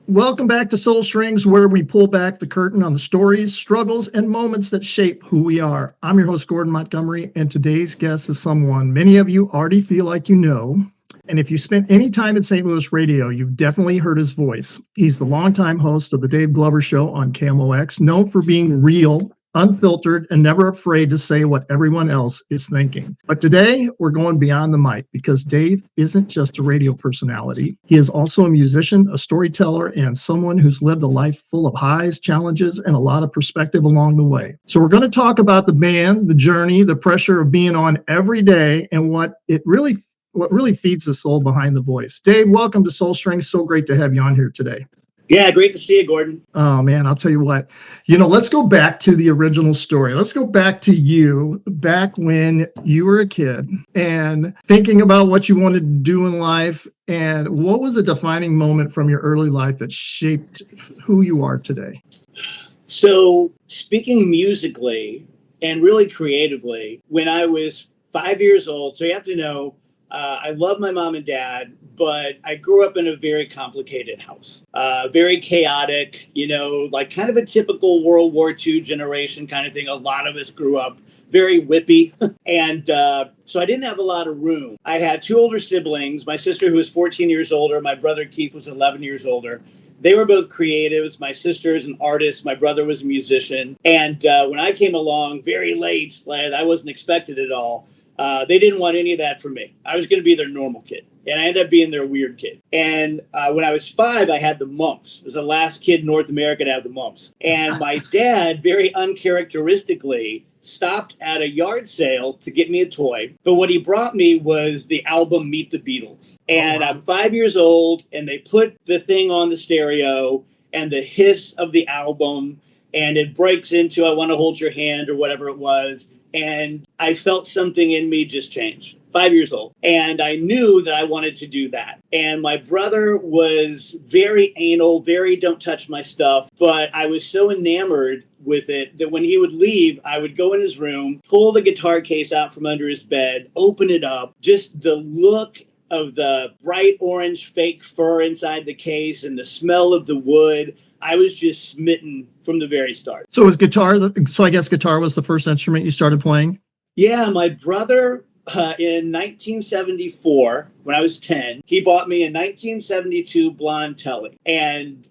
Welcome back to Soul Strings, where we pull back the curtain on the stories, struggles, and moments that shape who we are. I'm your host, Gordon Montgomery, and today's guest is someone many of you already feel like you know. And if you spent any time at St. Louis radio, you've definitely heard his voice. He's the longtime host of the Dave Glover Show on KMOX, known for being real, unfiltered, and never afraid to say what everyone else is thinking. But today, we're going beyond the mic because Dave isn't just a radio personality. He is also a musician, a storyteller, and someone who's lived a life full of highs, challenges, and a lot of perspective along the way. So we're going to talk about the band, the journey, the pressure of being on every day, and what really feeds the soul behind the voice. Dave, welcome to Soul Strings. So great to have you on here today. Yeah, great to see you, Gordon. Oh, man, I'll tell you what. Let's go back to the original story. Let's go back to you, back when you were a kid and thinking about what you wanted to do in life. And what was a defining moment from your early life that shaped who you are today? So, speaking musically and really creatively, when I was 5 years old, so you have to know, I love my mom and dad, but I grew up in a very complicated house, very chaotic, like kind of a typical World War II generation kind of thing. A lot of us grew up very whippy. And so I didn't have a lot of room. I had two older siblings, my sister who was 14 years older, my brother Keith was 11 years older. They were both creatives. My sister is an artist. My brother was a musician. And when I came along very late, I wasn't expected at all. They didn't want any of that from me. I was going to be their normal kid. And I ended up being their weird kid. And when I was 5, I had the mumps. I was the last kid in North America to have the mumps. And my dad, very uncharacteristically, stopped at a yard sale to get me a toy. But what he brought me was the album Meet the Beatles. And I'm 5 years old, and they put the thing on the stereo and the hiss of the album, and it breaks into I Want to Hold Your Hand or whatever it was. And I felt something in me just change. 5 years old. And I knew that I wanted to do that. And my brother was very anal, very don't touch my stuff. But I was so enamored with it that when he would leave, I would go in his room, pull the guitar case out from under his bed, open it up, just the look of the bright orange fake fur inside the case and the smell of the wood. I was just smitten from the very start. So I guess guitar was the first instrument you started playing? Yeah, my brother in 1974, when I was 10, he bought me a 1972 blonde Telly. And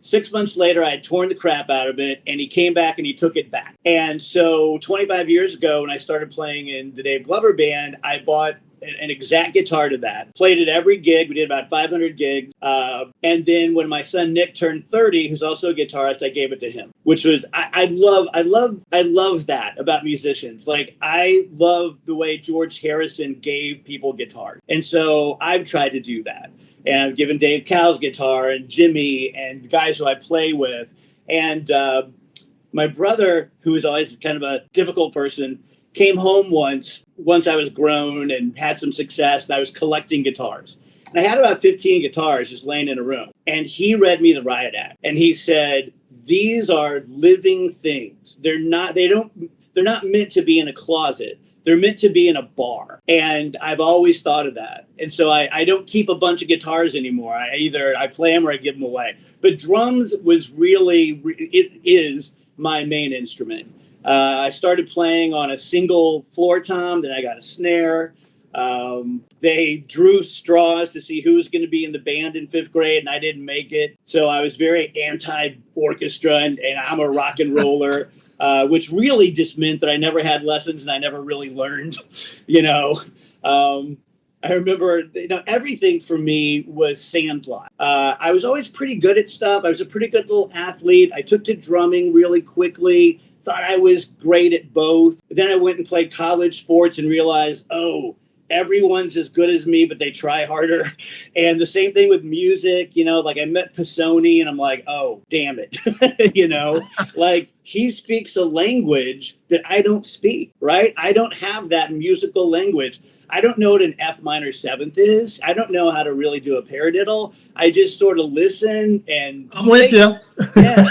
6 months later, I had torn the crap out of it, and he came back and he took it back. And so 25 years ago, when I started playing in the Dave Glover Band, I bought an exact guitar to that. Played at every gig. We did about 500 gigs. And then when my son Nick turned 30, who's also a guitarist, I gave it to him, which was, I love that about musicians. Like, I love the way George Harrison gave people guitar. And so I've tried to do that. And I've given Dave Cowell's guitar and Jimmy and guys who I play with. And my brother, who was always kind of a difficult person, came home once I was grown and had some success, and I was collecting guitars. And I had about 15 guitars just laying in a room. And he read me the Riot Act. And he said, these are living things. They're not meant to be in a closet. They're meant to be in a bar. And I've always thought of that. And so I don't keep a bunch of guitars anymore. I play them or I give them away. But drums it is my main instrument. I started playing on a single floor tom, then I got a snare. They drew straws to see who was going to be in the band in 5th grade, and I didn't make it. So I was very anti-orchestra, and I'm a rock and roller, which really just meant that I never had lessons and I never really learned, I remember, everything for me was sandlot. I was always pretty good at stuff. I was a pretty good little athlete. I took to drumming really quickly. Thought I was great at both. Then I went and played college sports and realized, everyone's as good as me, but they try harder. And the same thing with music, like I met Pisoni and I'm like, oh, damn it. Like he speaks a language that I don't speak, right? I don't have that musical language. I don't know what an F minor seventh is. I don't know how to really do a paradiddle. I just sort of listen and... I'm with you. Yeah.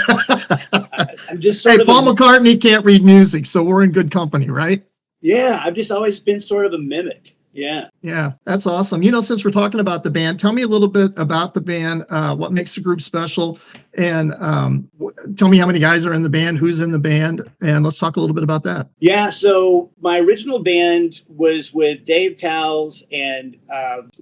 I'm just sort of... Paul McCartney can't read music, so we're in good company, right? Yeah, I've just always been sort of a mimic. Yeah. Yeah, that's awesome. Since we're talking about the band, tell me a little bit about the band, what makes the group special, and tell me how many guys are in the band, who's in the band, and let's talk a little bit about that. Yeah, so my original band was with Dave Cowles and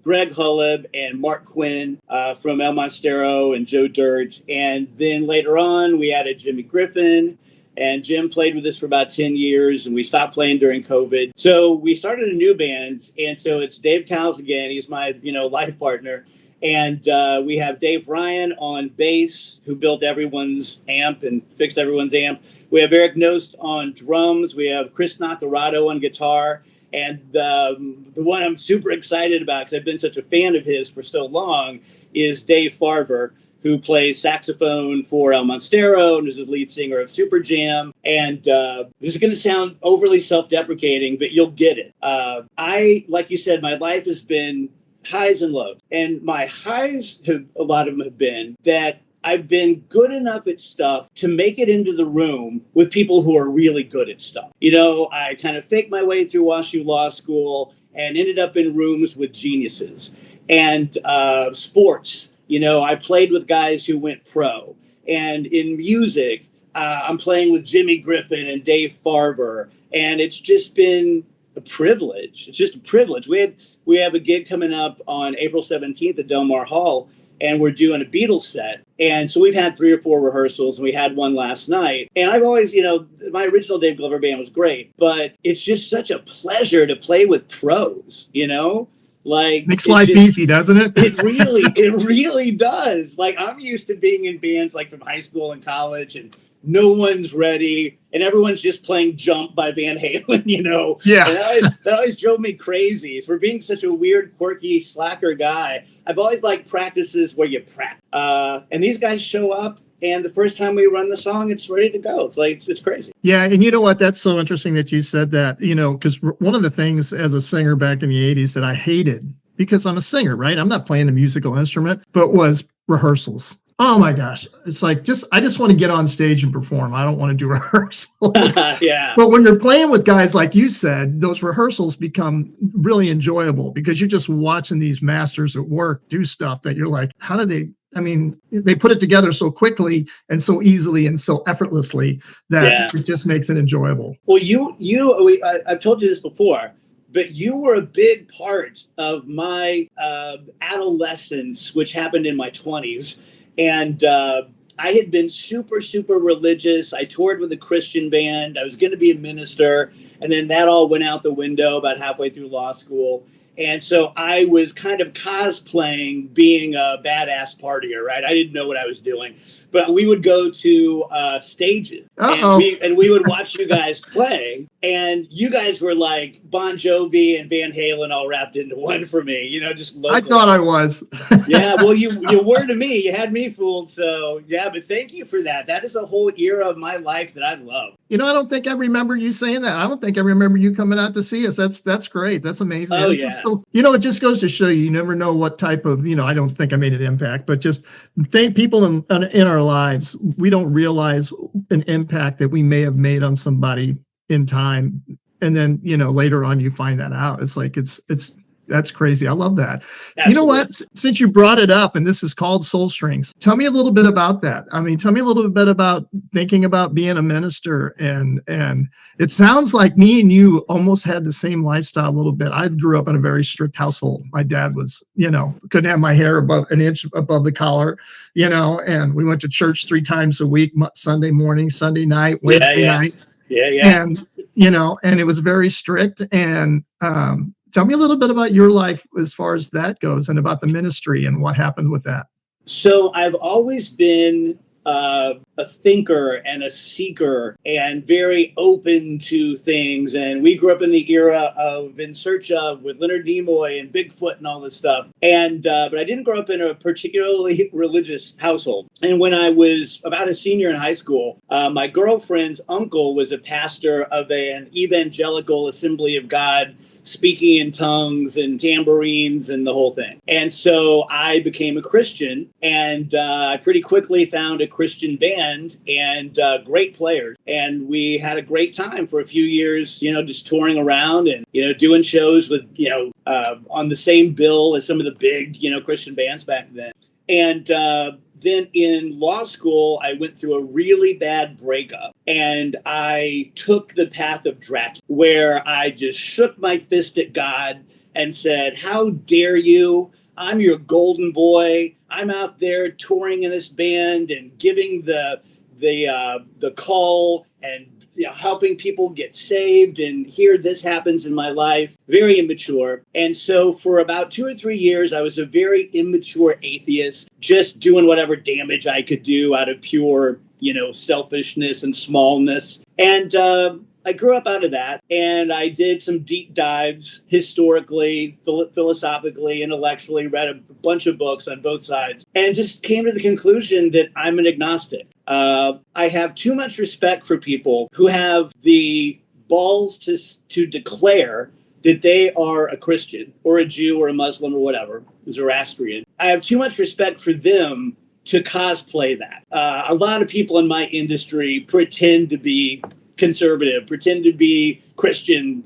Greg Hulleb and Mark Quinn from El Monstero and Joe Dirt. And then later on, we added Jimmy Griffin. And Jim played with us for about 10 years, and we stopped playing during COVID. So we started a new band, and so it's Dave Cowles again. He's my, life partner. And we have Dave Ryan on bass, who built everyone's amp and fixed everyone's amp. We have Eric Nost on drums. We have Chris Nacarado on guitar. And the one I'm super excited about, because I've been such a fan of his for so long, is Dave Farver, who plays saxophone for El Monstero and is the lead singer of Super Jam. And this is going to sound overly self-deprecating, but you'll get it. Like you said, my life has been highs and lows. And my highs, a lot of them have been that I've been good enough at stuff to make it into the room with people who are really good at stuff. I kind of faked my way through WashU Law School and ended up in rooms with geniuses. And sports. I played with guys who went pro. And in music, I'm playing with Jimmy Griffin and Dave Farver. And it's just been a privilege. It's just a privilege. We have a gig coming up on April 17th at Del Mar Hall, and we're doing a Beatles set. And so we've had 3 or 4 rehearsals, and we had one last night. And I've always, my original Dave Glover band was great, but it's just such a pleasure to play with pros, Like, makes life easy, doesn't it? It really does. Like, I'm used to being in bands like from high school and college, and no one's ready, and everyone's just playing Jump by Van Halen, Yeah. And that always drove me crazy. For being such a weird, quirky, slacker guy, I've always liked practices where you practice. And these guys show up, and the first time we run the song, it's ready to go. It's like, it's crazy. Yeah. And you know what? That's so interesting that you said that, because one of the things as a singer back in the 80s that I hated, because I'm a singer, right? I'm not playing a musical instrument, but was rehearsals. Oh my gosh. It's like, I just want to get on stage and perform. I don't want to do rehearsals. Yeah. But when you're playing with guys, like you said, those rehearsals become really enjoyable because you're just watching these masters at work do stuff that you're like, how do they? I mean, they put it together so quickly and so easily and so effortlessly that It just makes it enjoyable. Well, I've told you this before, but you were a big part of my adolescence, which happened in my 20s. And I had been super, super religious. I toured with a Christian band. I was going to be a minister. And then that all went out the window about halfway through law school. And so I was kind of cosplaying being a badass partier, right? I didn't know what I was doing. But we would go to stages and we would watch you guys play. And you guys were like Bon Jovi and Van Halen all wrapped into one for me, just locally. I thought I was. Yeah, well, you were to me. You had me fooled. So, yeah, but thank you for that. That is a whole era of my life that I love. I don't think I remember you saying that. I don't think I remember you coming out to see us. That's great. That's amazing. Oh, yeah. So, it just goes to show you never know what type of, I don't think I made an impact, but just think people in our lives, we don't realize an impact that we may have made on somebody in time. And then, later on you find that out. It's like, that's crazy. I love that. Absolutely. You know what? Since you brought it up, and this is called Soul Strings, tell me a little bit about that. I mean, tell me a little bit about thinking about being a minister. And it sounds like me and you almost had the same lifestyle a little bit. I grew up in a very strict household. My dad was, couldn't have my hair above an inch above the collar, and we went to church 3 times a week, Sunday morning, Sunday night, Wednesday night. Yeah. And, and it was very strict. And, tell me a little bit about your life as far as that goes and about the ministry and what happened with that. So I've always been a thinker and a seeker and very open to things. And we grew up in the era of In Search Of with Leonard Nimoy and Bigfoot and all this stuff. And but I didn't grow up in a particularly religious household. And when I was about a senior in high school, my girlfriend's uncle was a pastor of an evangelical Assembly of God speaking in tongues and tambourines and the whole thing. And so I became a Christian, and I pretty quickly found a Christian band and great players. And we had a great time for a few years, just touring around and, doing shows with, on the same bill as some of the big, Christian bands back then. And then in law school, I went through a really bad breakup, and I took the path of Dracula, where I just shook my fist at God and said, "How dare you? I'm your golden boy. I'm out there touring in this band and giving the call and helping people get saved, and here this happens in my life." Very immature. And so for about 2 or 3 years, I was a very immature atheist, just doing whatever damage I could do out of pure, selfishness and smallness. And I grew up out of that, and I did some deep dives historically, philosophically, intellectually, read a bunch of books on both sides, and just came to the conclusion that I'm an agnostic. I have too much respect for people who have the balls to declare that they are a Christian or a Jew or a Muslim or whatever, Zoroastrian. I have too much respect for them to cosplay that. A lot of people in my industry pretend to be conservative, pretend to be Christian,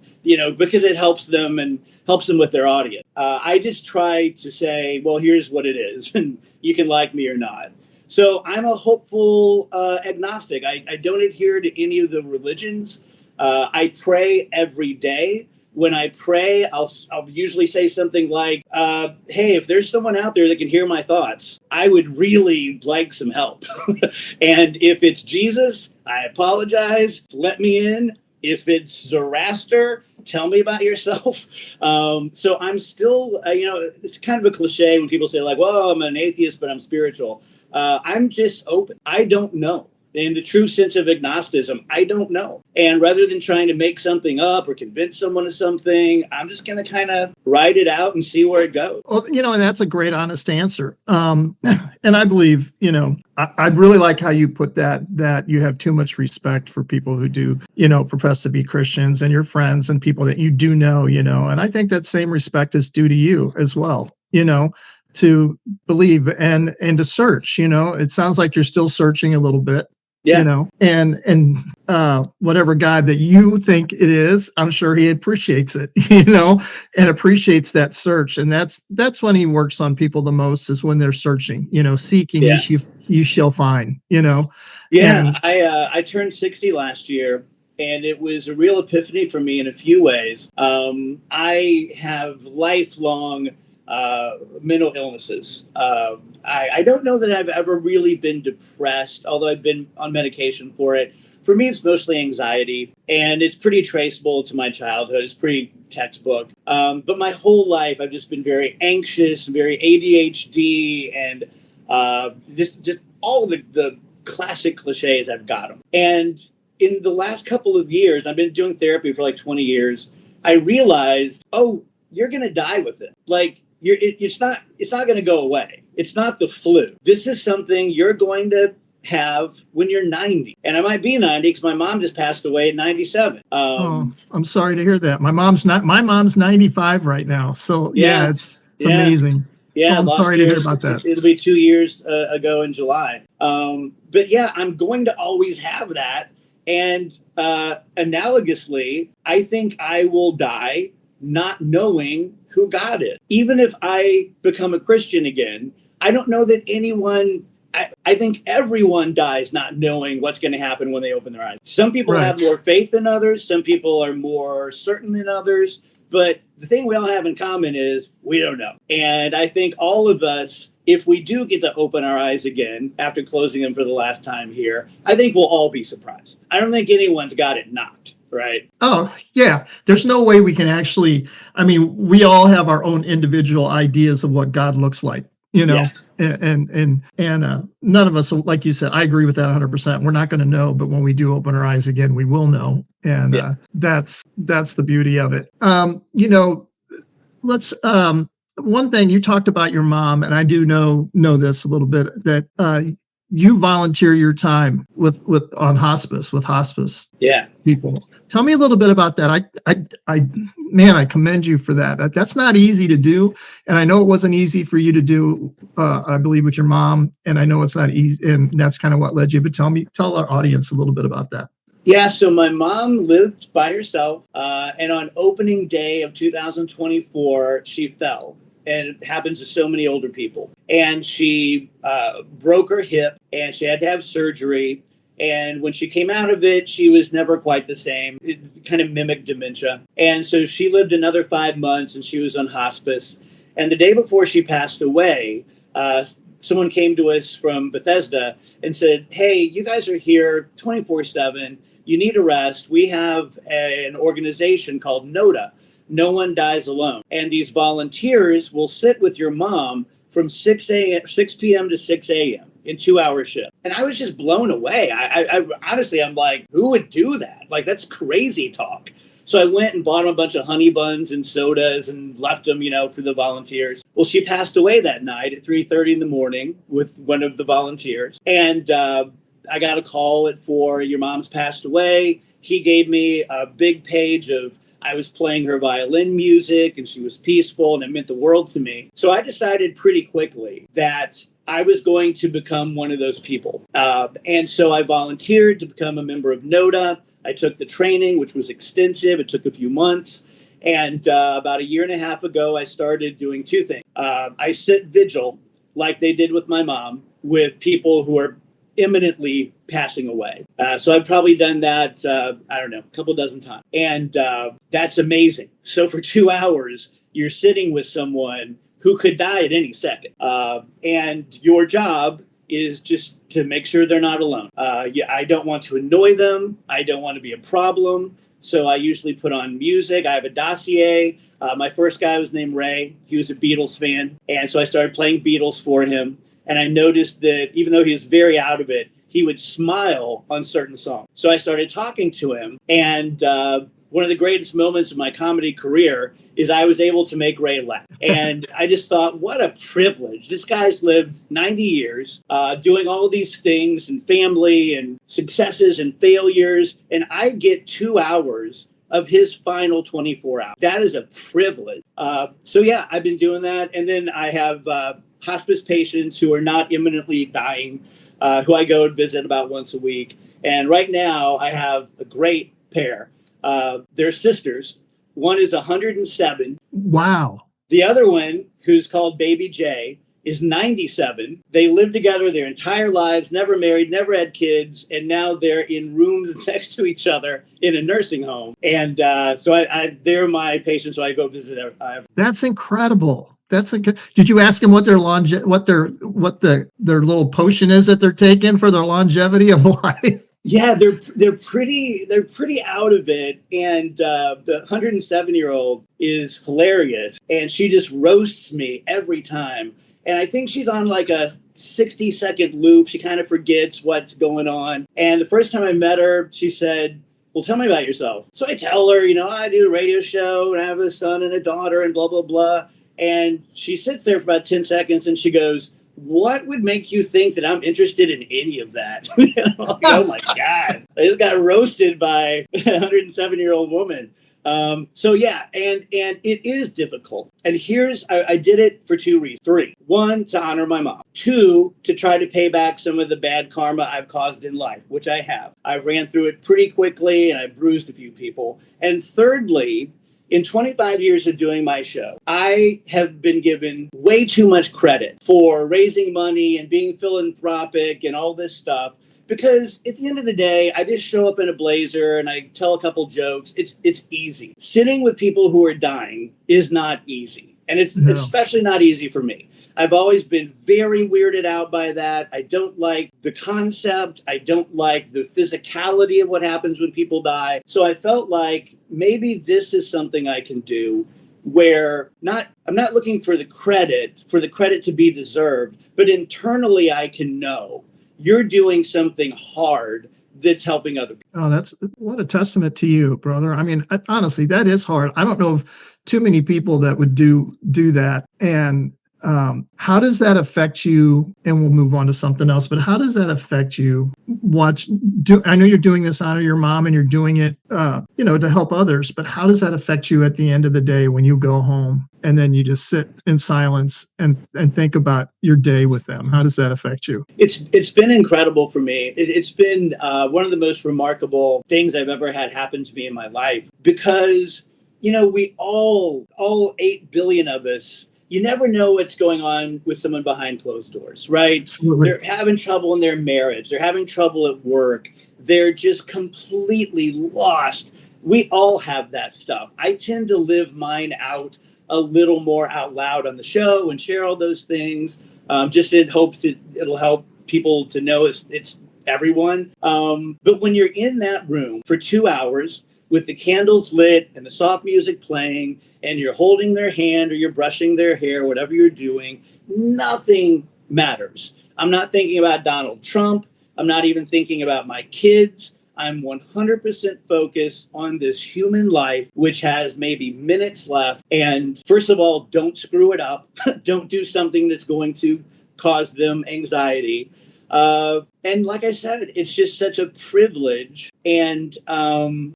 because it helps them and helps them with their audience. I just try to say, well, here's what it is, and you can like me or not. So I'm a hopeful agnostic. I don't adhere to any of the religions. I pray every day. When I pray, I'll usually say something like, hey, if there's someone out there that can hear my thoughts, I would really like some help. And if it's Jesus, I apologize. Let me in. If it's Zoroaster, tell me about yourself. So I'm still, it's kind of a cliche when people say like, well, I'm an atheist, but I'm spiritual. I'm just open. I don't know. In the true sense of agnosticism, I don't know. And rather than trying to make something up or convince someone of something, I'm just going to kind of ride it out and see where it goes. Well, and that's a great, honest answer. And I believe, I really like how you put that you have too much respect for people who do, profess to be Christians and your friends and people that you do know, and I think that same respect is due to you as well, to believe and to search. It sounds like you're still searching a little bit. Yeah. And whatever God that you think it is, I'm sure he appreciates it, and appreciates that search. And that's when he works on people the most, is when they're searching, seeking, you shall find, Yeah. And I turned 60 last year, and it was a real epiphany for me in a few ways. I have lifelong mental illnesses. I don't know that I've ever really been depressed, although I've been on medication for it. For me, it's mostly anxiety, and it's pretty traceable to my childhood. It's pretty textbook. But my whole life, I've just been very anxious, very ADHD, and just all the classic cliches. I've got them. And in the last couple of years, I've been doing therapy for like 20 years, I realized, oh, you're going to die with it. Like, it's not going to go away. It's not the flu. This is something you're going to have when you're 90. And I might be 90 because my mom just passed away at 97. I'm sorry to hear that. My mom's 95 right now. So yeah, it's amazing. Yeah, I'm sorry to hear about that. It'll be 2 years ago in July. But yeah, I'm going to always have that. And analogously, I think I will die not knowing who God is. Even if I become a Christian again, I don't know that anyone, I think everyone dies not knowing what's going to happen when they open their eyes. Some people have more faith than others. Some people are more certain than others. But the thing we all have in common is we don't know. And I think all of us, if we do get to open our eyes again after closing them for the last time here, I think we'll all be surprised. I don't think anyone's got it knocked. Right. Oh, yeah. There's no way we can actually, we all have our own individual ideas of what God looks like, and none of us, like you said, I agree with that 100%. We're not going to know, but when we do open our eyes again, we will know. And that's the beauty of it. Let's, one thing you talked about your mom, and I do know this a little bit, that you volunteer your time with on hospice with hospice Yeah. people. Tell me a little bit about that. I commend you for that. That's not easy to do, and I know it wasn't easy for you to do. I believe with your mom, and I know it's not easy, and that's kind of what led you. But tell our audience a little bit about that. Yeah, so my mom lived by herself, and on opening day of 2024, she fell. And it happens to so many older people. And she broke her hip, and she had to have surgery. And when she came out of it, she was never quite the same. It kind of mimicked dementia. And so she lived another 5 months, and she was on hospice. And the day before she passed away, someone came to us from Bethesda and said, "Hey, you guys are here 24/7. You need a rest. We have an organization called NODA. No One Dies Alone. And these volunteers will sit with your mom from 6 p.m. to 6 a.m. in 2-hour shift." And I was just blown away. I honestly, I'm like, who would do that? Like, that's crazy talk. So I went and bought them a bunch of honey buns and sodas and left them, for the volunteers. Well, she passed away that night at 3:30 in the morning with one of the volunteers. And I got a call at 4, "Your mom's passed away." He gave me a big page of, I was playing her violin music and she was peaceful and it meant the world to me. So I decided pretty quickly that I was going to become one of those people. And so I volunteered to become a member of NODA. I took the training, which was extensive. It took a few months. And about a year and a half ago, I started doing two things. I sit vigil, like they did with my mom, with people who are imminently passing away. So I've probably done that, a couple dozen times. And that's amazing. So for 2 hours, you're sitting with someone who could die at any second. And your job is just to make sure they're not alone. I don't want to annoy them. I don't want to be a problem. So I usually put on music. I have a dossier. My first guy was named Ray. He was a Beatles fan. And so I started playing Beatles for him. And I noticed that even though he was very out of it, he would smile on certain songs. So I started talking to him. And one of the greatest moments of my comedy career is I was able to make Ray laugh. And I just thought, what a privilege. This guy's lived 90 years doing all these things and family and successes and failures. And I get 2 hours of his final 24 hours. That is a privilege. So yeah, I've been doing that. And then I have hospice patients who are not imminently dying, who I go and visit about once a week. And right now I have a great pair. They're sisters. One is 107. Wow. The other one, who's called Baby J, is 97. They lived together their entire lives, never married, never had kids, and now they're in rooms next to each other in a nursing home. And so they're my patients, so I go visit. That's incredible. Did you ask them what their little potion is that they're taking for their longevity of life? Yeah, they're pretty out of it, and the 107-year-old is hilarious, and she just roasts me every time. And I think she's on like a 60-second loop. She kind of forgets what's going on. And the first time I met her, she said, "Well, tell me about yourself." So I tell her, I do a radio show, and I have a son and a daughter, and blah blah blah. And she sits there for about 10 seconds, and she goes, "What would make you think that I'm interested in any of that?" Like, oh my God. I just got roasted by a 107-year-old woman. So yeah, and it is difficult. And I did it for 2 reasons. 3. 1, to honor my mom. 2, to try to pay back some of the bad karma I've caused in life, which I have. I ran through it pretty quickly and I bruised a few people. And thirdly, in 25 years of doing my show, I have been given way too much credit for raising money and being philanthropic and all this stuff. Because at the end of the day, I just show up in a blazer and I tell a couple jokes. It's easy. Sitting with people who are dying is not easy. And it's especially not easy for me. I've always been very weirded out by that. I don't like the concept. I don't like the physicality of what happens when people die. So I felt like maybe this is something I can do where I'm not looking for the credit to be deserved, but internally I can know you're doing something hard that's helping other people. Oh, what a testament to you, brother. I mean, honestly, that is hard. I don't know of too many people that would do that. And How does that affect you? And we'll move on to something else, but how does that affect you? I know you're doing this out of your mom and you're doing it, to help others, but how does that affect you at the end of the day when you go home and then you just sit in silence and think about your day with them? How does that affect you? It's been incredible for me. It's been one of the most remarkable things I've ever had happen to me in my life, because we all 8 billion of us, you never know what's going on with someone behind closed doors, right? Absolutely. They're having trouble in their marriage, they're having trouble at work, they're just completely lost. We all have that stuff. I tend to live mine out a little more out loud on the show and share all those things, just in hopes that it'll help people to know it's everyone. But when you're in that room for 2 hours with the candles lit and the soft music playing, and you're holding their hand or you're brushing their hair, whatever you're doing, nothing matters. I'm not thinking about Donald Trump. I'm not even thinking about my kids. I'm 100% focused on this human life, which has maybe minutes left. And first of all, don't screw it up. Don't do something that's going to cause them anxiety. And like I said, it's just such a privilege. And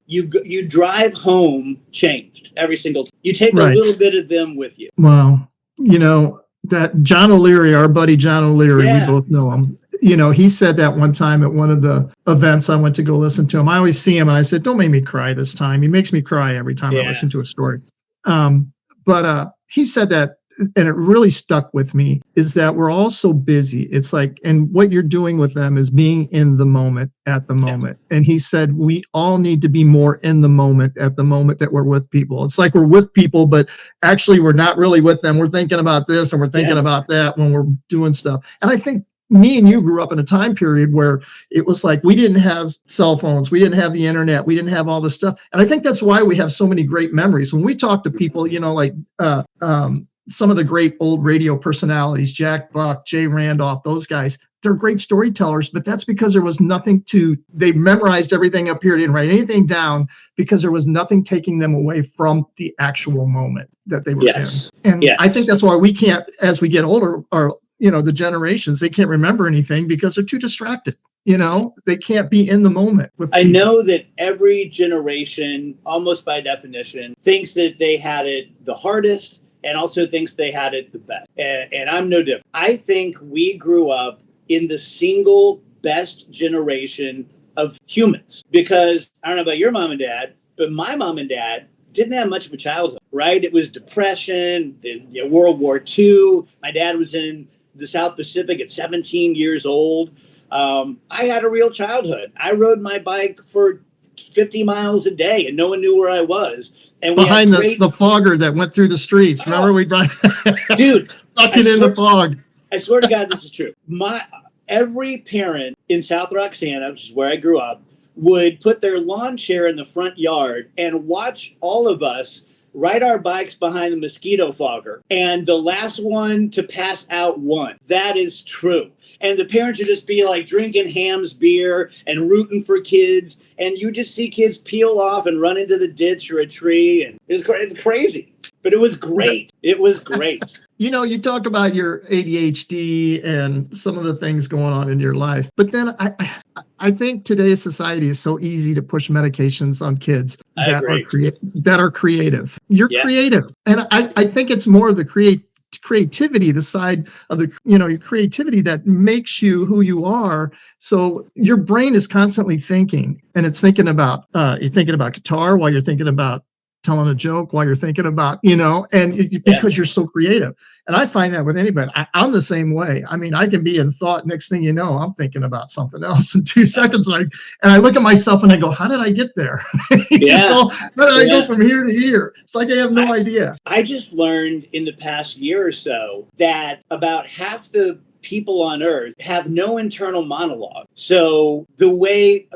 you drive home changed every single time. You take Right. a little bit of them with you. Well, that John O'Leary, our buddy John O'Leary, Yeah. We both know him. He said that one time at one of the events I went to go listen to him. I always see him and I said, don't make me cry this time. He makes me cry every time I listen to a story. But he said that, and it really stuck with me, is that we're all so busy. It's like, and what you're doing with them is being in the moment at the moment. And he said, we all need to be more in the moment at the moment that we're with people. It's like we're with people, but actually we're not really with them. We're thinking about this and we're thinking about that when we're doing stuff. And I think me and you grew up in a time period where it was like we didn't have cell phones, we didn't have the internet, we didn't have all this stuff. And I think that's why we have so many great memories. When we talk to people, some of the great old radio personalities, Jack Buck, Jay Randolph, those guys, they're great storytellers, but that's because there was nothing they memorized everything up here, didn't write anything down, because there was nothing taking them away from the actual moment that they were in. And I think that's why we can't, as we get older, or, the generations, they can't remember anything because they're too distracted. They can't be in the moment. I know that every generation, almost by definition, thinks that they had it the hardest, and also thinks they had it the best. And I'm no different. I think we grew up in the single best generation of humans, because I don't know about your mom and dad, but my mom and dad didn't have much of a childhood, right? It was Depression, World War II. My dad was in the South Pacific at 17 years old. I had a real childhood. I rode my bike for 50 miles a day and no one knew where I was. And behind the fogger that went through the streets. Remember we dude, sucking in the fog. I swear to God, this is true. Every parent in South Roxana, which is where I grew up, would put their lawn chair in the front yard and watch all of us ride our bikes behind the mosquito fogger. And the last one to pass out won. That is true. And the parents would just be like drinking Ham's beer and rooting for kids. And you just see kids peel off and run into the ditch or a tree. And it's crazy. But it was great. It was great. You talk about your ADHD and some of the things going on in your life. But then I think today's society is so easy to push medications on kids that are creative. You're creative. And I think it's more of the creativity, the side of your creativity that makes you who you are. So your brain is constantly thinking, and it's thinking about you're thinking about guitar while you're thinking about telling a joke, while you're thinking about because you're so creative. And I find that with anybody. I'm the same way. I mean, I can be in thought, next thing you know, I'm thinking about something else in 2 seconds. And I look at myself and I go, how did I get there? How did I go from here to here? It's like I have no idea. I just learned in the past year or so that about half the people on earth have no internal monologue. So the way,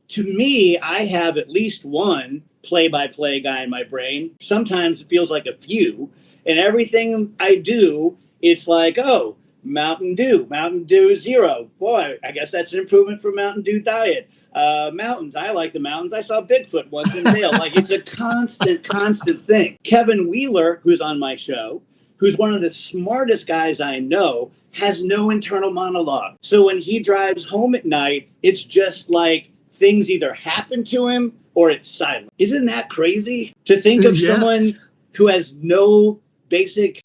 to me, I have at least one play-by-play guy in my brain. Sometimes it feels like a few. And everything I do, it's like, oh, Mountain Dew Zero. Boy, I guess that's an improvement from Mountain Dew diet. Mountains, I like the mountains. I saw Bigfoot once in Vail. Like, it's a constant thing. Kevin Wheeler, who's on my show, who's one of the smartest guys I know, has no internal monologue. So when he drives home at night, it's just like things either happen to him or it's silent. Isn't that crazy? To think of someone who has no basic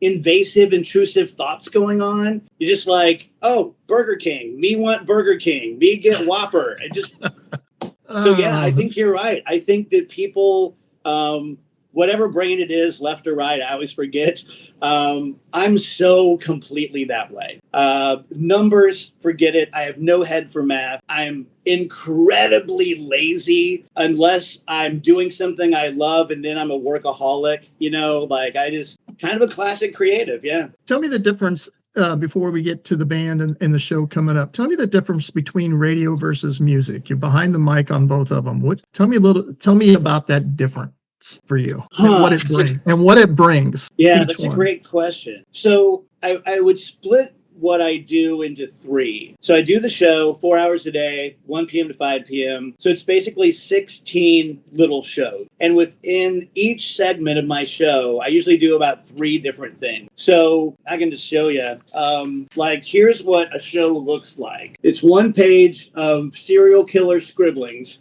invasive, intrusive thoughts going on. You're just like, oh, Burger King. Me want Burger King. Me get Whopper. And just so yeah, I think you're right. I think that people, whatever brain it is, left or right, I always forget. I'm so completely that way. Numbers, forget it. I have no head for math. I'm incredibly lazy unless I'm doing something I love, and then I'm a workaholic. Like I just kind of a classic creative. Yeah. Tell me the difference before we get to the band and the show coming up. Tell me the difference between radio versus music. You're behind the mic on both of them. Tell me about that difference for you and what it brings. Yeah, that's a great question. So I would split what I do into 3. So I do the show 4 hours a day, 1 p.m. to 5 p.m. So it's basically 16 little shows. And within each segment of my show, I usually do about 3 different things. So I can just show you, like, here's what a show looks like. It's 1 page of serial killer scribblings.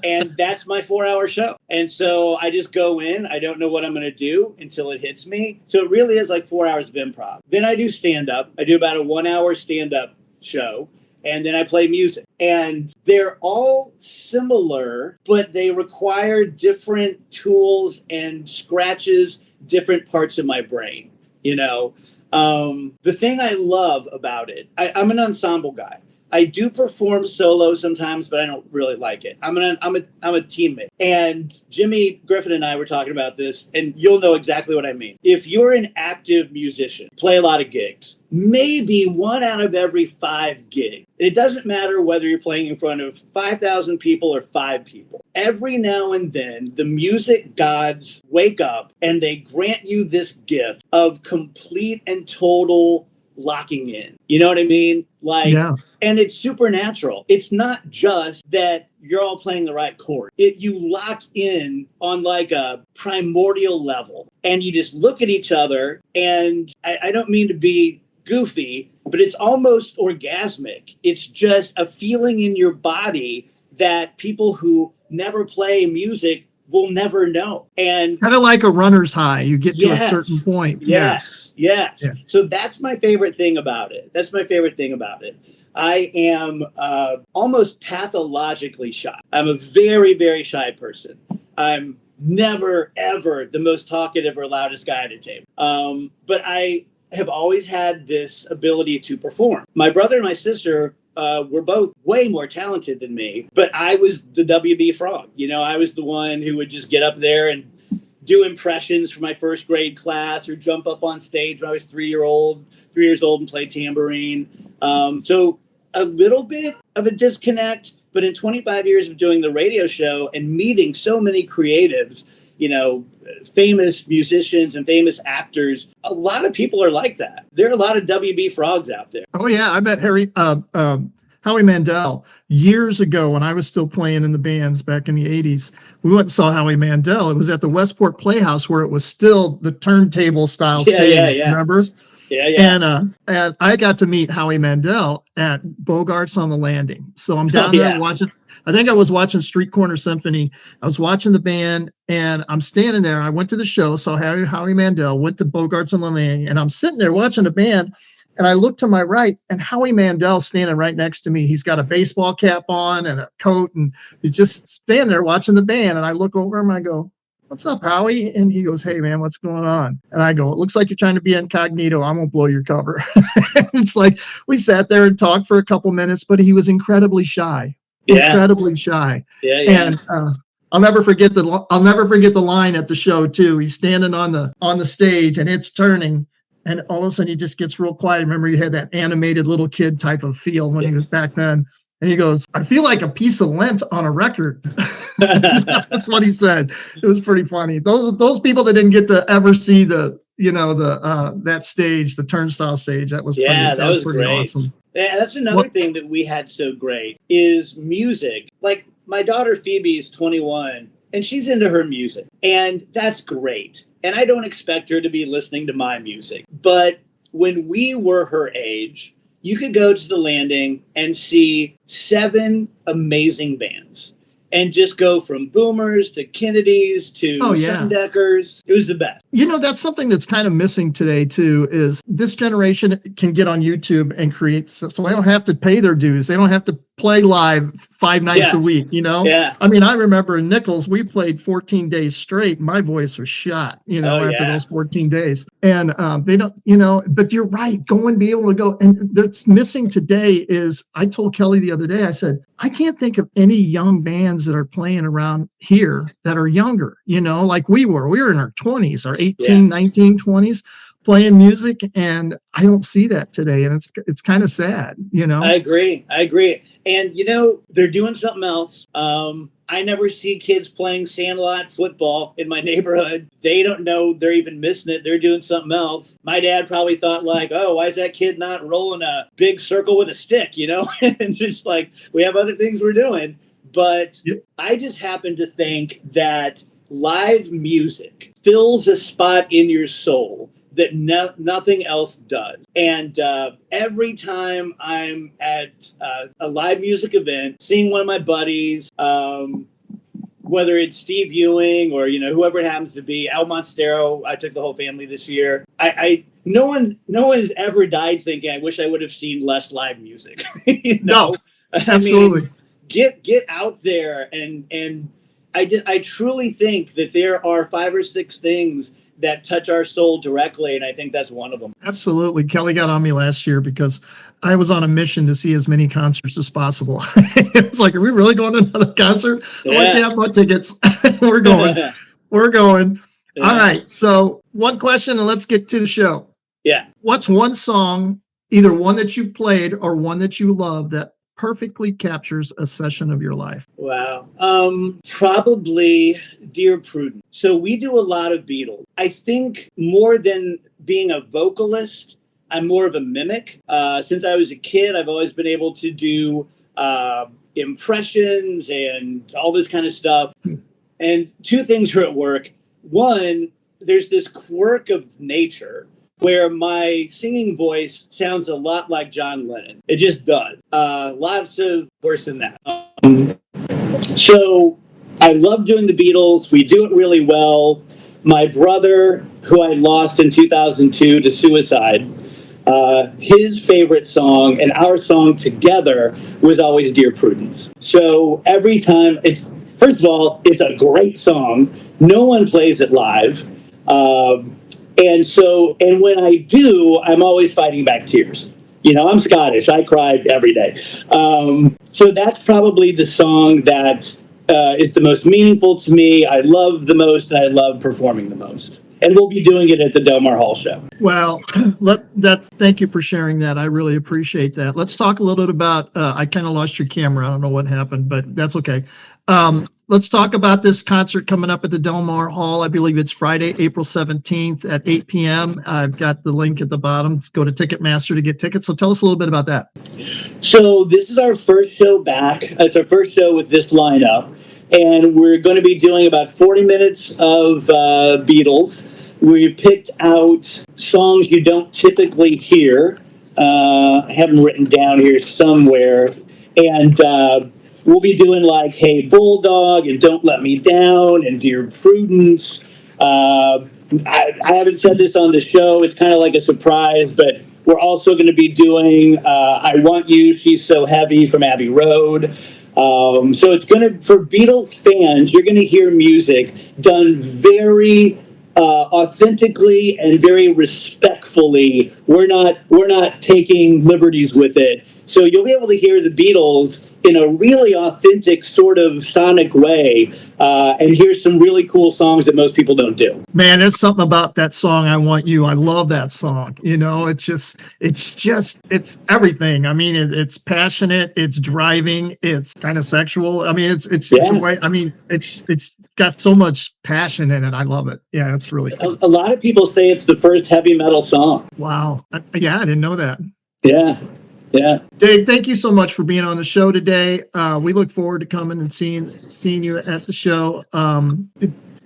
And that's my 4-hour show. And so I just go in. I don't know what I'm going to do until it hits me. So it really is like 4 hours of improv. Then I do stand-up. I do about a 1-hour stand-up show. And then I play music. And they're all similar, but they require different tools and scratches different parts of my brain. The thing I love about it, I'm an ensemble guy. I do perform solo sometimes, but I don't really like it. I'm a teammate. And Jimmy Griffin and I were talking about this, and you'll know exactly what I mean. If you're an active musician, play a lot of gigs, maybe 1 out of every 5 gigs. And it doesn't matter whether you're playing in front of 5,000 people or 5 people. Every now and then, the music gods wake up and they grant you this gift of complete and total locking in. You know what I mean? And it's supernatural. It's not just that you're all playing the right chord. You lock in on like a primordial level, and you just look at each other. And I don't mean to be goofy, but it's almost orgasmic. It's just a feeling in your body that people who never play music will never know. And kind of like a runner's high. You get to a certain point. Yes. So that's my favorite thing about it. I am almost pathologically shy. I'm a very, very shy person. I'm never, ever the most talkative or loudest guy at a table. But I have always had this ability to perform. My brother and my sister were both way more talented than me, but I was the WB frog. I was the one who would just get up there and do impressions for my first grade class, or jump up on stage when I was 3 years old and play tambourine. So a little bit of a disconnect, but in 25 years of doing the radio show and meeting so many creatives, famous musicians and famous actors, a lot of people are like that. There are a lot of WB frogs out there. Oh yeah, I met Howie Mandel years ago when I was still playing in the bands back in the 80s. We went and saw Howie Mandel. It was at the Westport Playhouse, where it was still the turntable style stage. Yeah. Remember? Yeah. And I got to meet Howie Mandel at Bogart's on the Landing. So I'm down there watching. I think I was watching Street Corner Symphony. I was watching the band, and I'm standing there. I went to the show, saw Howie Mandel, went to Bogart's on the Landing, and I'm sitting there watching the band. And I look to my right, and Howie Mandel's standing right next to me. He's got a baseball cap on and a coat, and he's just standing there watching the band. And I look over him and I go, "What's up, Howie?" And he goes, "Hey, man, what's going on?" And I go, "It looks like you're trying to be incognito. I'm going to blow your cover." It's like we sat there and talked for a couple minutes, but he was incredibly shy. Incredibly shy. And I'll never forget the line at the show too. He's standing on the stage, and it's turning. And all of a sudden, he just gets real quiet. Remember, he had that animated little kid type of feel when he was back then. And he goes, "I feel like a piece of lint on a record." That's what he said. It was pretty funny. Those people that didn't get to ever see that stage, the turnstile stage, that was pretty great. awesome. Yeah, that's another thing that we had so great is music. Like my daughter Phoebe is 21. And she's into her music, and that's great. and I don't expect her to be listening to my music. But when we were her age, you could go to the Landing and see 7 amazing bands and just go from Boomers to Kennedys to Sundeckers. It was the best. You know, that's something that's kind of missing today, too, is this generation can get on YouTube and create, so they don't have to pay their dues. They don't have to play live 5 nights a week, you know? Yeah. I mean, I remember in Nichols, we played 14 days straight. My voice was shot, you know, after those 14 days. And they don't, you know, but you're right. Go and be able to go. And that's missing today is, I told Kelly the other day, I said, I can't think of any young bands that are playing around here that are younger, you know, like we were. We were in our 20s, our 18, 19, 20s. Playing music, and I don't see that today, and it's kind of sad, you know. I agree, and you know they're doing something else. I never see kids playing sandlot football in my neighborhood. They don't know they're even missing it. They're doing something else. My dad probably thought like, oh, why is that kid not rolling a big circle with a stick, you know? And just like, we have other things we're doing. But I just happen to think that live music fills a spot in your soul that nothing else does. And every time I'm at a live music event, seeing one of my buddies, whether it's Steve Ewing or, you know, whoever it happens to be, Al Monstero, I took the whole family this year. No one has ever died thinking, I wish I would have seen less live music. You know? No, absolutely. I mean, get out there and I truly think that there are 5 or 6 things that touch our soul directly, and I think that's one of them. Absolutely. Kelly got on me last year because I was on a mission to see as many concerts as possible. It's like, are we really going to another concert? Yeah. Like, yeah, bought tickets. We're going. We're going. Yeah. All right. So one question, and let's get to the show. Yeah. What's one song, either one that you played or one that you love, that perfectly captures a session of your life? Wow. Probably Dear Prudence. So we do a lot of Beatles. I think more than being a vocalist, I'm more of a mimic. Since I was a kid, I've always been able to do impressions and all this kind of stuff. And 2 things are at work. One, there's this quirk of nature where my singing voice sounds a lot like John Lennon. It just does. Lots of worse than that. So I love doing the Beatles. We do it really well. My brother, who I lost in 2002 to suicide, his favorite song and our song together was always Dear Prudence. So every time, first of all, it's a great song. No one plays it live. And when I do, I'm always fighting back tears. You know, I'm Scottish. I cried every day. So that's probably the song that is the most meaningful to me. I love the most, and I love performing the most. And we'll be doing it at the Del Mar Hall show. Well, thank you for sharing that. I really appreciate that. Let's talk a little bit about, I kind of lost your camera. I don't know what happened, but that's okay. Let's talk about this concert coming up at the Del Mar Hall. I believe it's Friday, April 17th at 8 p.m. I've got the link at the bottom. Go to Ticketmaster to get tickets. So tell us a little bit about that. So this is our first show back. It's our first show with this lineup. And we're going to be doing about 40 minutes of Beatles. We picked out songs you don't typically hear. I have them written down here somewhere. And we'll be doing like Hey Bulldog and Don't Let Me Down and Dear Prudence. I haven't said this on the show. It's kind of like a surprise, but we're also going to be doing I Want You, She's So Heavy from Abbey Road. So it's going to, for Beatles fans, you're going to hear music done very authentically and very respectfully. We're not taking liberties with it. So you'll be able to hear the Beatles in a really authentic sort of sonic way, and hear some really cool songs that most people don't do. Man, there's something about that song, I Want You. I love that song. You know, it's everything. I mean, it's passionate, it's driving, it's kind of sexual. I mean, it's got so much passion in it. I love it. Yeah, it's really cool. A lot of people say it's the first heavy metal song. Wow. I didn't know that. Yeah. Dave, thank you so much for being on the show today. We look forward to coming and seeing you at the show.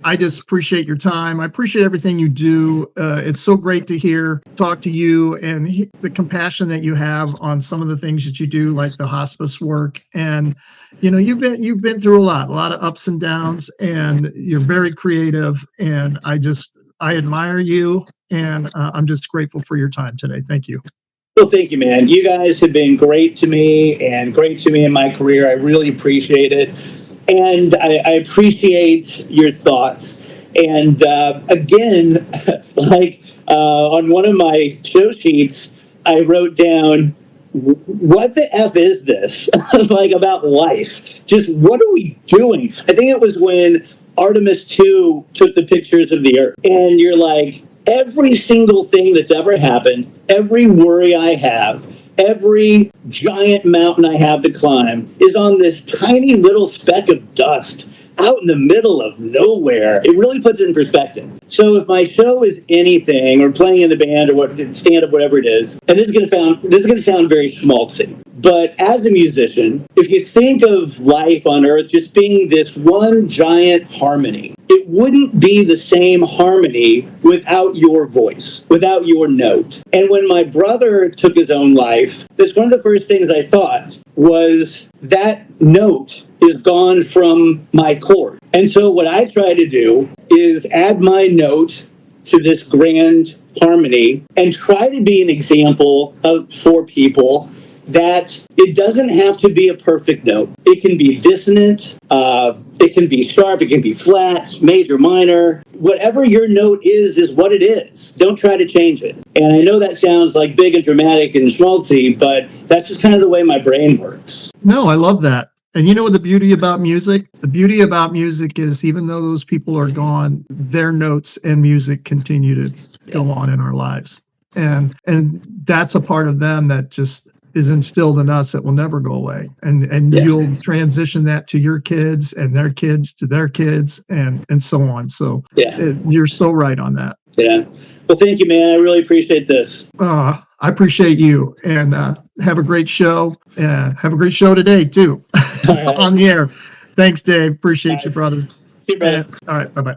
I just appreciate your time. I appreciate everything you do. It's so great to talk to you, and the compassion that you have on some of the things that you do, like the hospice work. And you've been through a lot of ups and downs, and you're very creative. And I admire you, and I'm just grateful for your time today. Thank you. Well, thank you, man. You guys have been great to me and great to me in my career. I really appreciate it. And I appreciate your thoughts. And again, on one of my show sheets, I wrote down, what the F is this? Like, about life. Just what are we doing? I think it was when Artemis 2 took the pictures of the Earth. And you're like, every single thing that's ever happened, every worry I have, every giant mountain I have to climb is on this tiny little speck of dust out in the middle of nowhere. It really puts it in perspective. So if my show is anything, or playing in the band, or stand-up, whatever it is, and this is going to sound very schmaltzy, but as a musician, if you think of life on Earth just being this one giant harmony, it wouldn't be the same harmony without your voice, without your note. And when my brother took his own life, that's one of the first things I thought was that note is gone from my chord. And so what I try to do is add my note to this grand harmony and try to be an example for people that it doesn't have to be a perfect note. It can be dissonant, it can be sharp, it can be flat, major, minor. Whatever your note is what it is. Don't try to change it. And I know that sounds like big and dramatic and schmaltzy, but that's just kind of the way my brain works. No, I love that. And you know what the beauty about music? The beauty about music is, even though those people are gone, their notes and music continue to go on in our lives. And that's a part of them that just is instilled in us that will never go away. And you'll transition that to your kids and their kids to their kids and so on. So you're so right on that. Yeah. Well, thank you, man. I really appreciate this. I appreciate you, and have a great show. Have a great show today too, right. On the air. Thanks, Dave. Appreciate you, brother. See you, brother. All right. Bye-bye.